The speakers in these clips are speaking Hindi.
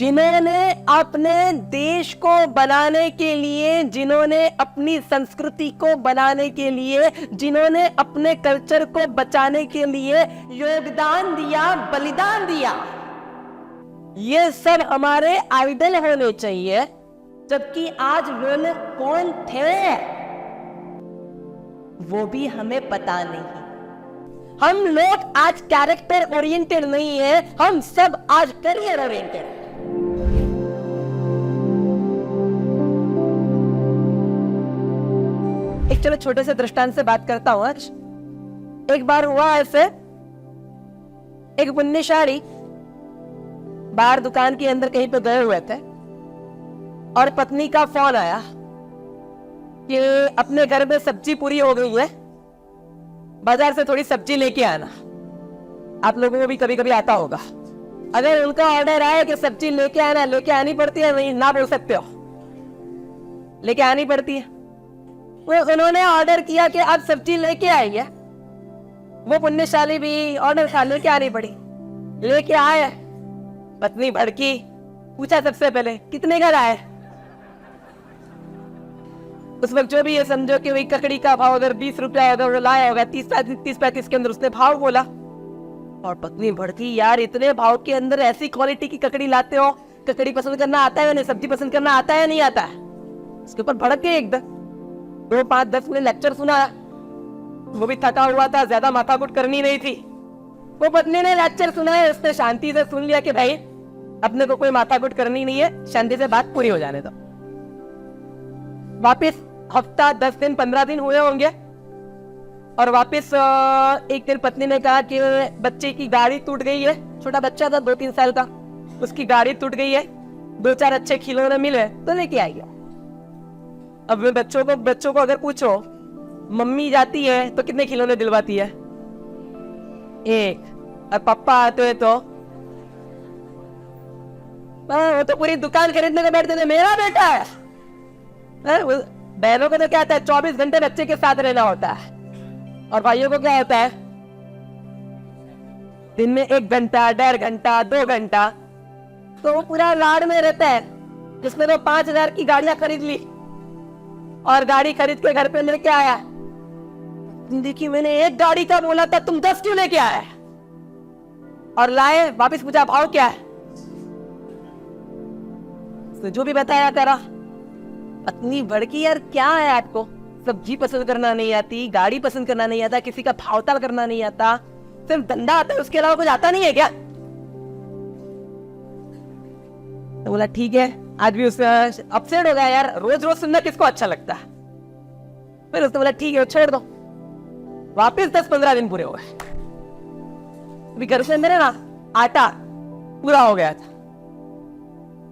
जिन्होंने अपने देश को बनाने के लिए, जिन्होंने अपनी संस्कृति को बनाने के लिए, जिन्होंने अपने कल्चर को बचाने के लिए योगदान दिया, बलिदान दिया, ये सब हमारे आइडल होने चाहिए। जबकि आज वो लोग कौन थे वो भी हमें पता नहीं। हम लोग आज कैरेक्टर ओरिएंटेड नहीं है, हम सब आज करियर ओरिएंटेड है। एक चलो छोटे से दृष्टांत से बात करता हूं आज। एक बार हुआ ऐसे, एक पुण्यशाली बाहर दुकान के अंदर कहीं पे गए हुए थे और पत्नी का फोन आया कि अपने घर में सब्जी पूरी हो गई है, बाजार से थोड़ी सब्जी लेके आना। आप लोगों को भी कभी कभी आता होगा, अगर उनका ऑर्डर आए कि सब्जी लेके आना, लेके आनी पड़ती है, नहीं ना बोल सकते हो, लेके आनी पड़ती है। वो उन्होंने ऑर्डर किया कि आप सब्जी लेके आइए, वो पुण्यशाली भी ऑर्डर था, लेके आनी पड़ी, लेके आए। पत्नी भड़की, पूछा सबसे पहले कितने घर आए। उस वक्त जो भी ये समझो कि वही ककड़ी का भाव अगर 20 रुपया अगर लाया होगा, 30-35 के अंदर उसने भाव बोला। और पत्नी भड़की, यार इतने भाव के अंदर ऐसी क्वालिटी की ककड़ी लाते हो, ककड़ी पसंद करना आता है, सब्जी पसंद करना आता है नहीं आता है। उसके ऊपर भड़क गई एकदम। 2-5-10 मिनट लेक्चर सुना, वो भी थका हुआ था, ज्यादा माथाकुट करनी नहीं थी। वो पत्नी ने लेक्चर सुना है, उसने शांति से सुन लिया कि भाई अपने को कोई माथाकुट करनी नहीं है, शांति से बात पूरी हो जाने दो। वापिस हफ्ता 10 दिन 15 दिन हुए होंगे और वापस एक दिन पत्नी ने कहा कि बच्चे की गाड़ी टूट गई है, छोटा बच्चा था 2-3 साल का, उसकी गाड़ी टूट गई है, 2-4 अच्छे खिलौने मिले तो लेके आइए। अब बच्चों को अगर पूछो मम्मी जाती है तो कितने खिलौने दिलवाती है? 1। और पापा आते हैं तो वो तो पूरी दुकान खरीदने को बैठते थे, मेरा बेटा है। बहनों को तो क्या होता है, 24 घंटे बच्चे के साथ रहना होता है, और भाइयों को क्या होता है, दिन में 1 घंटा, 1.5 घंटा, 2 घंटा, तो वो पूरा लाड़ में रहता है। जिसने तो 5,000 की गाड़ियां खरीद ली और गाड़ी खरीद के घर पे लेके आया। जिंदगी मैंने 1 गाड़ी का बोला था, तुम 10 क्यों लेके आए? और लाए, वापस पूछा भाव क्या है, जो भी बताया करा। पत्नी भड़की, यार क्या है आपको, सब्जी पसंद करना नहीं आती, गाड़ी पसंद करना नहीं आता, किसी का भावताल करना नहीं आता, सिर्फ धंधा आता है, उसके अलावा कुछ आता नहीं है क्या? तो बोला ठीक है, आज भी उससे अपसेट हो गया, यार रोज रोज सुनना किसको अच्छा लगता है। फिर उसने बोला ठीक है छोड़ दो। वापिस 10-15 दिन पूरे हो गए। अभी घर से मेरे ना आटा पूरा हो गया था।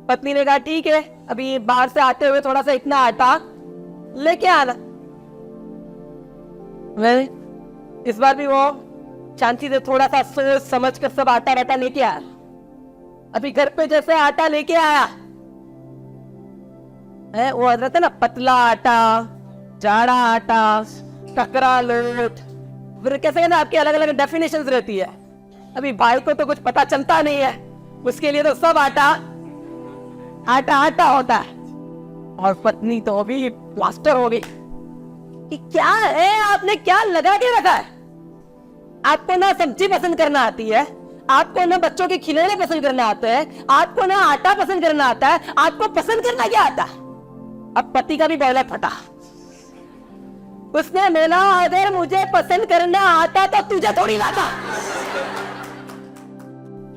पत्नी ने कहा ठीक है, अभी बाहर से आते हुए थोड़ा सा इतना आटा लेके आना। इस बार भी वो शांति से थोड़ा सा सोच समझ कर सब आटा वाटा लेके आया। अभी घर पे जैसे आटा लेके आया है, वो हजरत है ना पतला आटा, जाड़ा आटा, ककरा लोट, फिर कैसे कहना आपकी अलग अलग डेफिनेशंस रहती है। अभी भाई को तो कुछ पता चलता नहीं है, उसके लिए तो सब आटा आटा आटा होता है। और पत्नी तो अभी प्लास्टर हो गई कि क्या है, आपने क्या लगा के रखा है? आपको ना सब्जी पसंद करना आती है, आपको ना बच्चों के खिलौने पसंद करना आता है, आपको ना आटा पसंद करना आता है, आपको पसंद करना क्या आता है? अब पति का भी बौला फटा। उसने बोला अगर मुझे पसंद करना आता तो तुझे थोड़ी लाता।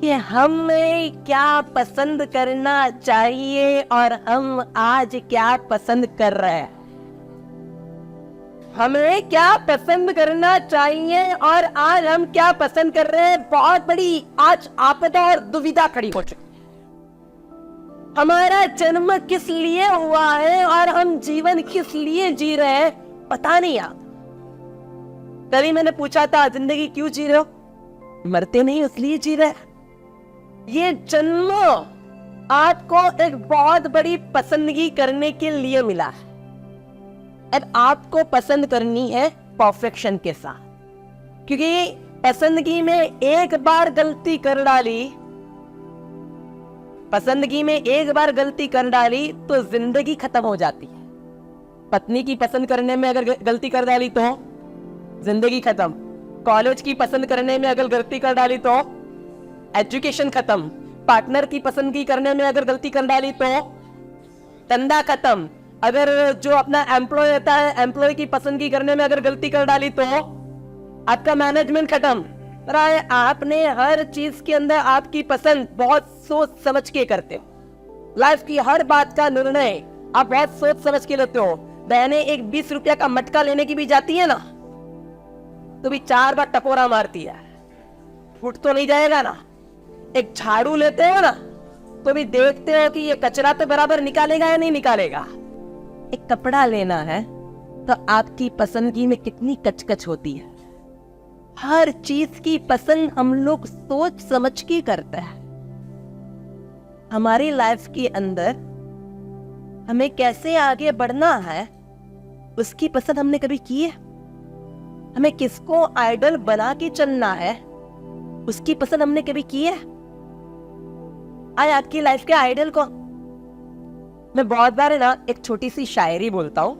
कि हमें क्या पसंद करना चाहिए और हम आज क्या पसंद कर रहे हैं। हमें क्या पसंद करना चाहिए और आज हम क्या पसंद कर रहे हैं, बहुत बड़ी आज आपदा और दुविधा खड़ी हो चुकी है। हमारा जन्म किस लिए हुआ है और हम जीवन किस लिए जी रहे हैं पता नहीं आता। तभी मैंने पूछा था जिंदगी क्यों जी रहे हो? मरते नहीं इसलिए जी रहे। ये जन्म आपको एक बहुत बड़ी पसंदगी करने के लिए मिला है। अब आपको पसंद करनी है परफेक्शन के साथ, क्योंकि पसंदगी में एक बार गलती कर डाली पसंदगी में एक बार गलती कर डाली तो जिंदगी खत्म हो जाती है। पत्नी की पसंद करने में अगर गलती कर डाली तो जिंदगी खत्म। कॉलेज की पसंद करने में अगर गलती कर डाली तो एजुकेशन खत्म। पार्टनर की पसंद की करने में अगर गलती कर डाली तो धंधा खत्म। अगर जो अपना एम्प्लॉय होता है, एम्प्लॉय की पसंद की करने में अगर गलती कर डाली तो आपका मैनेजमेंट खत्म। आपने हर चीज के अंदर आपकी पसंद बहुत सोच समझ के करते हो। लाइफ की हर बात का निर्णय आप बहुत सोच समझ के लेते हो। बहने एक 20 रुपया का मटका लेने की भी जाती है ना, तो भी 4 बार टपोरा मारती है, फूट तो नहीं जाएगा ना। एक झाड़ू लेते हो ना, तो भी देखते हो कि ये कचरा तो बराबर निकालेगा या नहीं निकालेगा। एक कपड़ा लेना है तो आपकी पसंदगी में कितनी कचकच होती है। हर चीज की पसंद हम लोग सोच समझ के करते हैं। हमारी लाइफ के अंदर हमें कैसे आगे बढ़ना है उसकी पसंद हमने कभी की है? हमें किसको आइडल बना के चलना है उसकी पसंद हमने कभी की है? आज आपकी लाइफ के आइडल को मैं बहुत बार ना एक छोटी सी शायरी बोलता हूं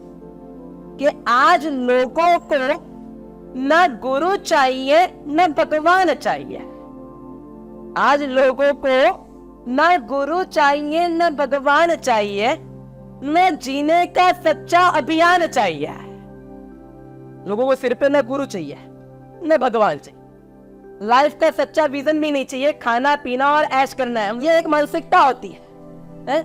कि आज लोगों को न गुरु चाहिए न भगवान चाहिए। आज लोगों को न गुरु चाहिए न भगवान चाहिए, न जीने का सच्चा अभियान चाहिए। लोगों को सिर पे न गुरु चाहिए न भगवान चाहिए। लाइफ का सच्चा विजन भी नहीं चाहिए, खाना पीना और ऐश करना है, ये एक मानसिकता होती है?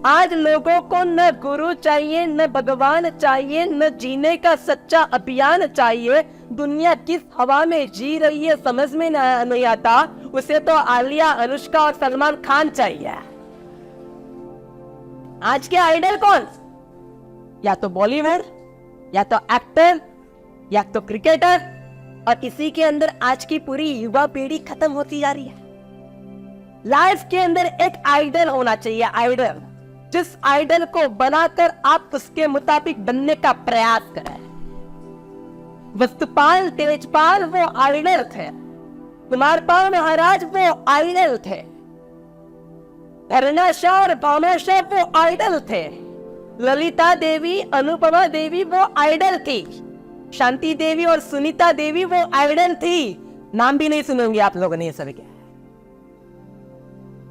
आज लोगों को न गुरु चाहिए न भगवान चाहिए, न जीने का सच्चा अभियान चाहिए। दुनिया किस हवा में जी रही है समझ में नहीं आता, उसे तो आलिया, अनुष्का और सलमान खान चाहिए। आज के आइडल कौन? या तो बॉलीवुड, या तो एक्टर, या तो क्रिकेटर। और इसी के अंदर आज की पूरी युवा पीढ़ी खत्म होती जा रही है। लाइफ के अंदर एक आइडल होना चाहिए, आइडल, जिस आइडल को बनाकर आप उसके मुताबिक बनने का प्रयास करें। वस्तुपाल तेजपाल वो आइडल थे, कुमारपाल महाराज वो आइडल थे, धरना शाह और भावना शाह वो आइडल थे, ललिता देवी, अनुपमा देवी वो आइडल थी, शांति देवी और सुनीता देवी वो आइडल थी। नाम भी नहीं सुनेंगे आप लोगों ने ये सभी के,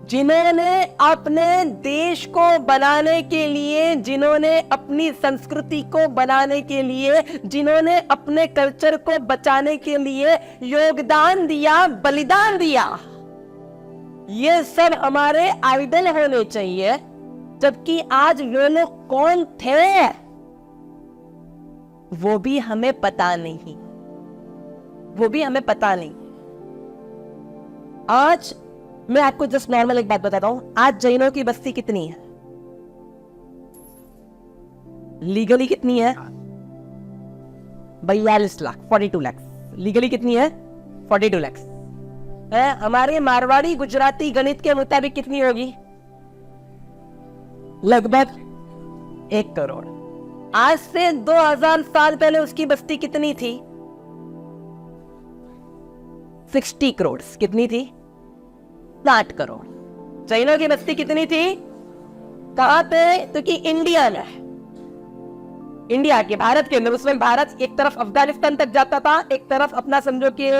जिन्होंने अपने देश को बनाने के लिए, जिन्होंने अपनी संस्कृति को बनाने के लिए, जिन्होंने अपने कल्चर को बचाने के लिए योगदान दिया, बलिदान दिया, ये सब हमारे आइडल होने चाहिए। जबकि आज ये लोग कौन थे वो भी हमें पता नहीं, वो भी हमें पता नहीं। आज मैं आपको जस्ट नॉर्मल एक बात बताता हूं। आज जैनों की बस्ती कितनी है? लीगली कितनी है? 42 लाख, 42 लाख। लीगली कितनी है? 42 लाख है। हमारे मारवाड़ी गुजराती गणित के मुताबिक कितनी होगी? लगभग 1 करोड़। आज से 2000 साल पहले उसकी बस्ती कितनी थी? 60 करोड़। कितनी थी? 60 करोड़। जैनों की बस्ती कितनी थी? कहां पे? तो कि इंडिया में, इंडिया के, भारत के अंदर। उसमें भारत एक तरफ अफगानिस्तान तक जाता था, एक तरफ अपना समझो कि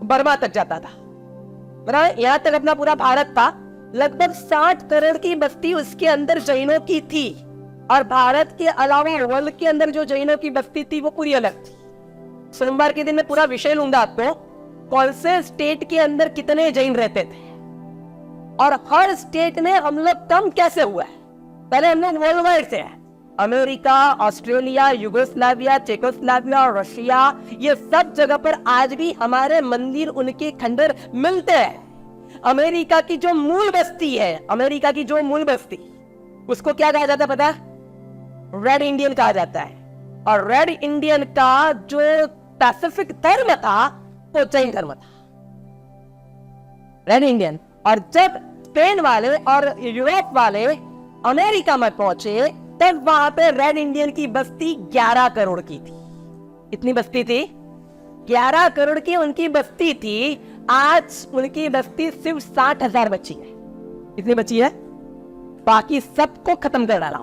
बर्मा तक जाता था, बराबर। यहां तक अपना पूरा भारत था। लगभग 60 करोड़ की बस्ती उसके अंदर जैनों की थी। और भारत के अलावा वर्ल्ड के अंदर जो जैनों की बस्ती थी वो पूरी अलग थी। सोमवार के दिन में पूरा विषय लूंगा आपको, कौन से स्टेट के अंदर कितने जैन रहते थे और हर स्टेट में हम लोग कम कैसे हुआ है। पहले हम लोग वर्ल्ड वाइड से, अमेरिका, ऑस्ट्रेलिया, यूगोस्लाविया, चेकोस्लाविया और रशिया, ये सब जगह पर आज भी हमारे मंदिर, उनके खंडर मिलते हैं। अमेरिका की जो मूल बस्ती है, अमेरिका की जो मूल बस्ती, उसको क्या कहा जाता है पता? रेड इंडियन कहा जाता है। और रेड इंडियन का जो पैसिफिक धर्म था वो जैन धर्म था, रेड इंडियन। और जब स्पेन वाले और यूरोप वाले अमेरिका में पहुंचे तब वहां पे रेड इंडियन की बस्ती 11 करोड़ की थी। इतनी बस्ती थी, 11 करोड़ की उनकी बस्ती थी। आज उनकी बस्ती सिर्फ 60,000 बची है। कितनी बची है? बाकी सबको खत्म कर डाला।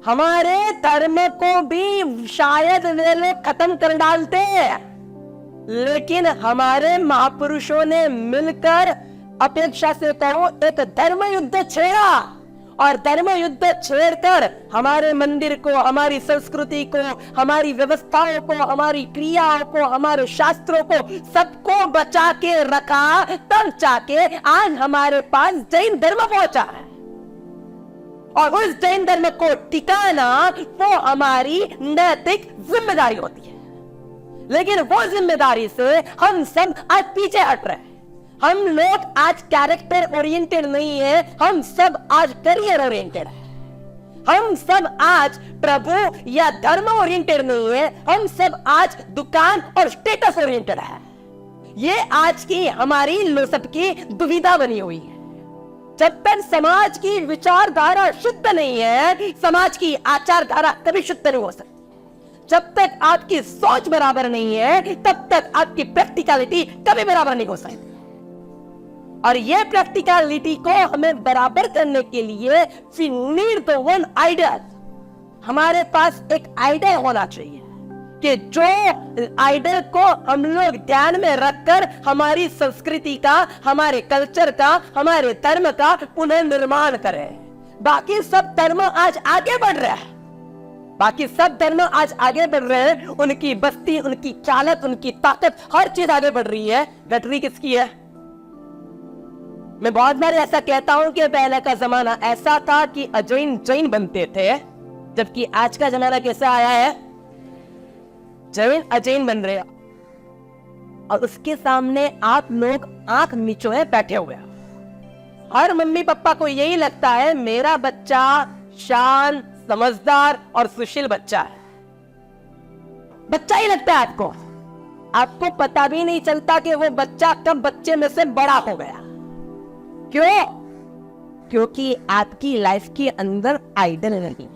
हमारे धर्म को भी शायद वे लोग खत्म कर डालते हैं, लेकिन हमारे महापुरुषों ने मिलकर अपेक्षा से कहो एक धर्म युद्ध छेड़ा, और धर्म युद्ध छेड़कर हमारे मंदिर को, हमारी संस्कृति को, हमारी व्यवस्थाओं को, हमारी क्रियाओं को, हमारे शास्त्रों को, सबको बचा के रखा। तब जाके आज हमारे पास जैन धर्म पहुंचा है, और उस जैन धर्म को टिकाना वो हमारी नैतिक जिम्मेदारी होती है। लेकिन वो जिम्मेदारी से हम सब आज पीछे हट रहे हैं। हम लोग आज कैरेक्टर ओरिएंटेड नहीं है, हम सब आज करियर ओरिएंटेड है। हम सब आज प्रभु या धर्म ओरिएंटेड नहीं है, हम सब आज दुकान और स्टेटस ओरिएंटेड है। ये आज की हमारी लोसप की दुविधा बनी हुई है। जब तक समाज की विचारधारा शुद्ध नहीं है, समाज की आचारधारा कभी शुद्ध नहीं हो सकती। जब तक आपकी सोच बराबर नहीं है, तब तक आपकी प्रैक्टिकलिटी कभी बराबर नहीं हो सकती। और ये प्रैक्टिकलिटी को हमें बराबर करने के लिए we need the one idea। हमारे पास एक आइडिया होना चाहिए कि जो आइडिया को हम लोग ध्यान में रखकर हमारी संस्कृति का, हमारे कल्चर का, हमारे धर्म का पुनर्निर्माण करें। बाकी सब धर्म आज आगे बढ़ रहे हैं, बाकी सब धर्म आज आगे बढ़ रहे हैं। उनकी बस्ती, उनकी चालत, उनकी ताकत, हर चीज आगे बढ़ रही है। घट रही किसकी है? मैं बहुत बार ऐसा कहता हूं कि पहले का जमाना ऐसा था कि अजैन जैन बनते थे, जबकि आज का जमाना कैसा आया है? जैन अजैन बन रहे हैं, और उसके सामने आप लोग आंख मिचोए बैठे हुए हैं। हर मम्मी पापा को यही लगता है मेरा बच्चा शांत, समझदार और सुशील बच्चा है। बच्चा ही लगता है आपको। आपको पता भी नहीं चलता कि वो बच्चा कब बच्चे में से बड़ा हो गया। क्यों? क्योंकि आपकी लाइफ के अंदर आइडल नहीं है।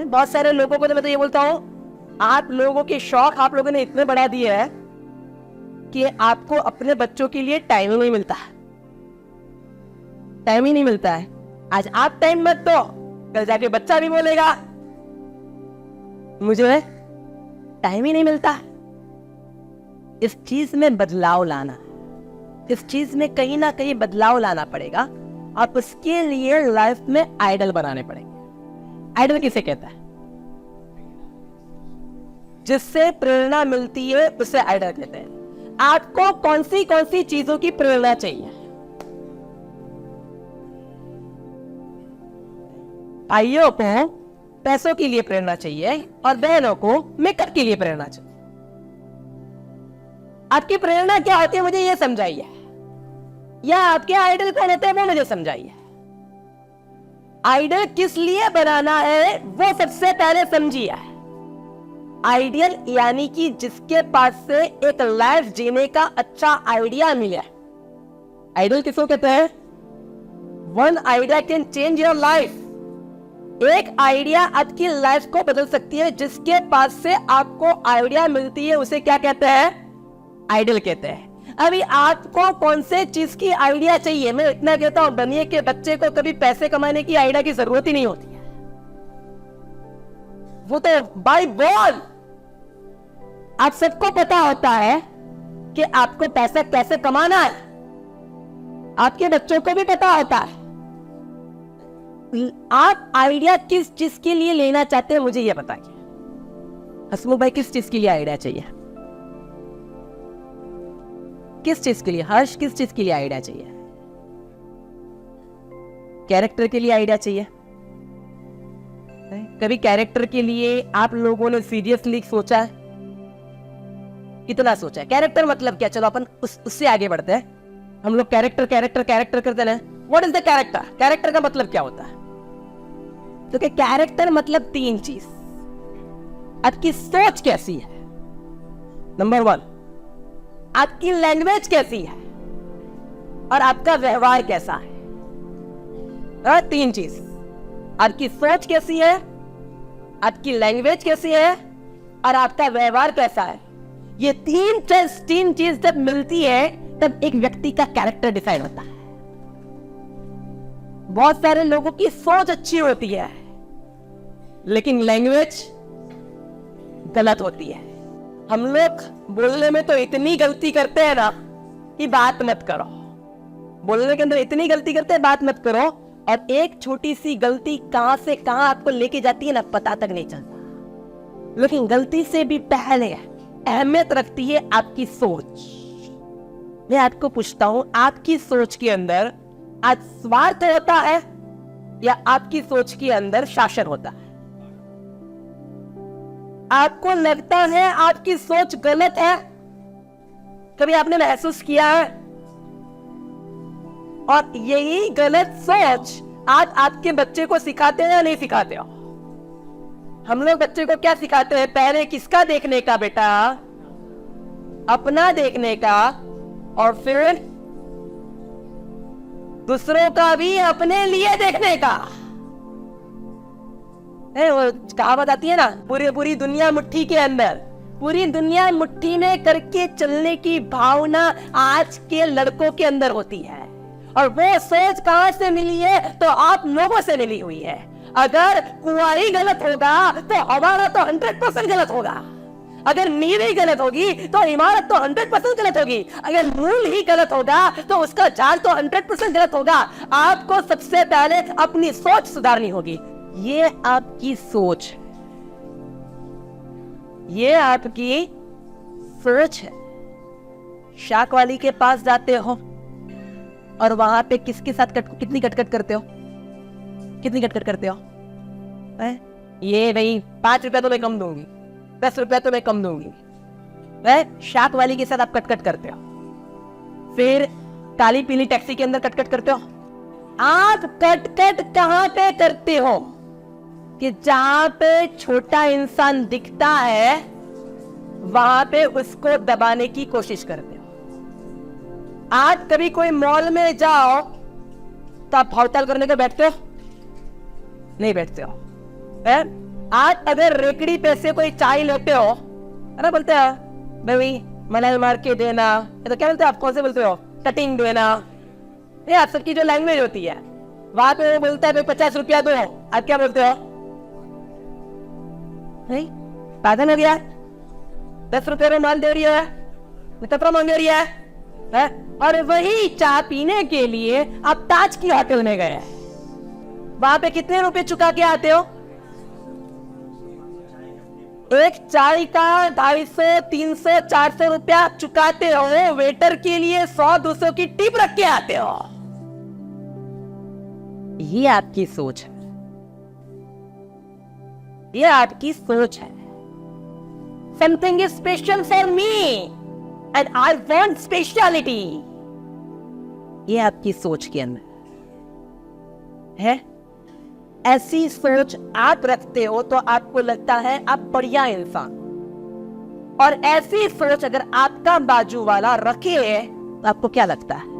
बहुत सारे लोगों को तो मैं तो ये बोलता हूं, आप लोगों के शौक आप लोगों ने इतने बढ़ा दिए हैं कि आपको अपने बच्चों के लिए टाइम ही नहीं मिलता। टाइम ही नहीं मिलता है। आज आप टाइम मत दो, कल जाके बच्चा भी बोलेगा मुझे टाइम ही नहीं मिलता। इस चीज में बदलाव लाना, इस चीज में कहीं ना कहीं बदलाव लाना पड़ेगा। आप उसके लिए लाइफ में आइडल बनाने पड़ेंगे। आइडल किसे कहता है? जिससे प्रेरणा मिलती है उसे आइडल कहते हैं। आपको कौन सी चीजों की प्रेरणा चाहिए? भाइयों को पैसों के लिए प्रेरणा चाहिए और बहनों को मेकअप के लिए प्रेरणा चाहिए। आपकी प्रेरणा क्या होती है मुझे यह समझाइए, या आपके आइडल कौन होते हैं वो मुझे समझाइए। आइडल किस लिए बनाना है वो सबसे पहले समझिए। आइडियल यानी कि जिसके पास से एक लाइफ जीने का अच्छा आइडिया मिले। आइडल किसको कहते हैं? One idea can change your life. एक आइडिया आपकी लाइफ को बदल सकती है। जिसके पास से आपको आइडिया मिलती है उसे क्या कहते हैं? आइडल कहते हैं। अभी आपको कौन से चीज की आइडिया चाहिए? मैं इतना कहता हूं, बनिए के बच्चे को कभी पैसे कमाने की आइडिया की जरूरत ही नहीं होती है। वो तो बाय बॉर्न आप सबको पता होता है कि आपको पैसा कैसे कमाना है। आपके बच्चों को भी पता होता है। आप आइडिया किस चीज के लिए लेना चाहते हैं मुझे यह बताइए। हसमुख भाई, किस चीज के लिए आइडिया चाहिए? किस चीज के लिए? हर्ष, किस चीज के लिए आइडिया चाहिए? कैरेक्टर के लिए आइडिया चाहिए। कभी कैरेक्टर के लिए आप लोगों ने सीरियसली सोचा है? कितना सोचा है? कैरेक्टर मतलब क्या? चलो अपन उससे आगे बढ़ते हैं। हम लोग कैरेक्टर कैरेक्टर कैरेक्टर करते हैं। What is the character? Character का मतलब क्या होता है? तो क्या कैरेक्टर मतलब तीन चीज। आपकी सोच कैसी है, नंबर वन। आपकी लैंग्वेज कैसी है, और आपका व्यवहार कैसा है। तीन चीज। आपकी सोच कैसी है, आपकी लैंग्वेज कैसी है, और आपका व्यवहार कैसा है। ये तीन चीज जब मिलती है तब एक व्यक्ति का कैरेक्टर डिसाइड होता है। बहुत सारे लोगों की सोच अच्छी होती है लेकिन लैंग्वेज गलत होती है। हम लोग बोलने में तो इतनी गलती करते हैं ना कि बात मत करो। बोलने के अंदर इतनी गलती करते हैं, बात मत करो। और एक छोटी सी गलती कहां से कहां आपको लेके जाती है ना, पता तक नहीं चलता। लेकिन गलती से भी पहले अहमियत रखती है आपकी सोच। मैं आपको पूछता हूं, आपकी सोच के अंदर आज स्वार्थ होता है या आपकी सोच के अंदर शासन होता है? आपको लगता है आपकी सोच गलत है? कभी आपने महसूस किया है? और यही गलत सोच आज आपके बच्चे को सिखाते हैं या नहीं सिखाते हो? हम लोग बच्चे को क्या सिखाते हैं? पहले किसका देखने का बेटा? अपना देखने का, और फिर दूसरों का भी अपने लिए देखने का। वो कहावत आती है ना, पूरी दुनिया मुट्ठी के अंदर। पूरी दुनिया मुट्ठी में करके चलने की भावना आज के लड़कों के अंदर होती है। और वो सोच कहां से मिली है? तो आप लोगों से मिली हुई है। अगर कुंवारी गलत होगा तो हमारा तो 100% गलत होगा। अगर नींव ही गलत होगी तो इमारत तो 100% गलत होगी। अगर मूल ही गलत होगा तो उसका जाल तो 100% गलत होगा। आपको सबसे पहले अपनी सोच सुधारनी होगी। ये आपकी सोच है, ये आपकी सोच है। शाक वाली के पास जाते हो और वहां पे किसके साथ कितनी कटकट करते हो? कितनी कटकट करते हो? ये नहीं, 5 रुपया तो मैं कम दूंगी, 10 रुपया तो मैं कम दूंगी। शाक वाली के साथ आप कटकट करते हो। फिर काली पीली टैक्सी के अंदर कटकट करते हो। आप कटकट कहां पे करते हो? कि जहां पे छोटा इंसान दिखता है वहां पे उसको दबाने की कोशिश करते हो। आज कभी कोई मॉल में जाओ तो आप हड़ताल करने के बैठते हो? नहीं बैठते हो। आज अगर रेकड़ी पे से कोई चाय लेते हो, अरे बोलते हैं भाई मलाई मार के देना, तो क्या बोलते हो आप? कौन से बोलते हो? कटिंग देना। ये आप सबकी जो लैंग्वेज होती है, वहां पे बोलता है 50 रुपया दो, आप क्या बोलते हो? नहीं, पागल हो गया, 10 रुपये में माल दे रही है, कितना मांग रही है? और वही चाय पीने के लिए आप ताज की होटल में गए, वहां पे कितने रुपए चुका के आते हो? एक चाय का 250, 300, 400 रुपया चुकाते हो। वेटर के लिए 100-200 की टिप रख के आते हो। ये आपकी सोच है, ये आपकी सोच है। Something is special for me and I want speciality. ये आपकी सोच के अंदर है। ऐसी सोच आप रखते हो तो आपको लगता है आप बढ़िया इंसान। और ऐसी सोच अगर आपका बाजू वाला रखे तो आपको क्या लगता है?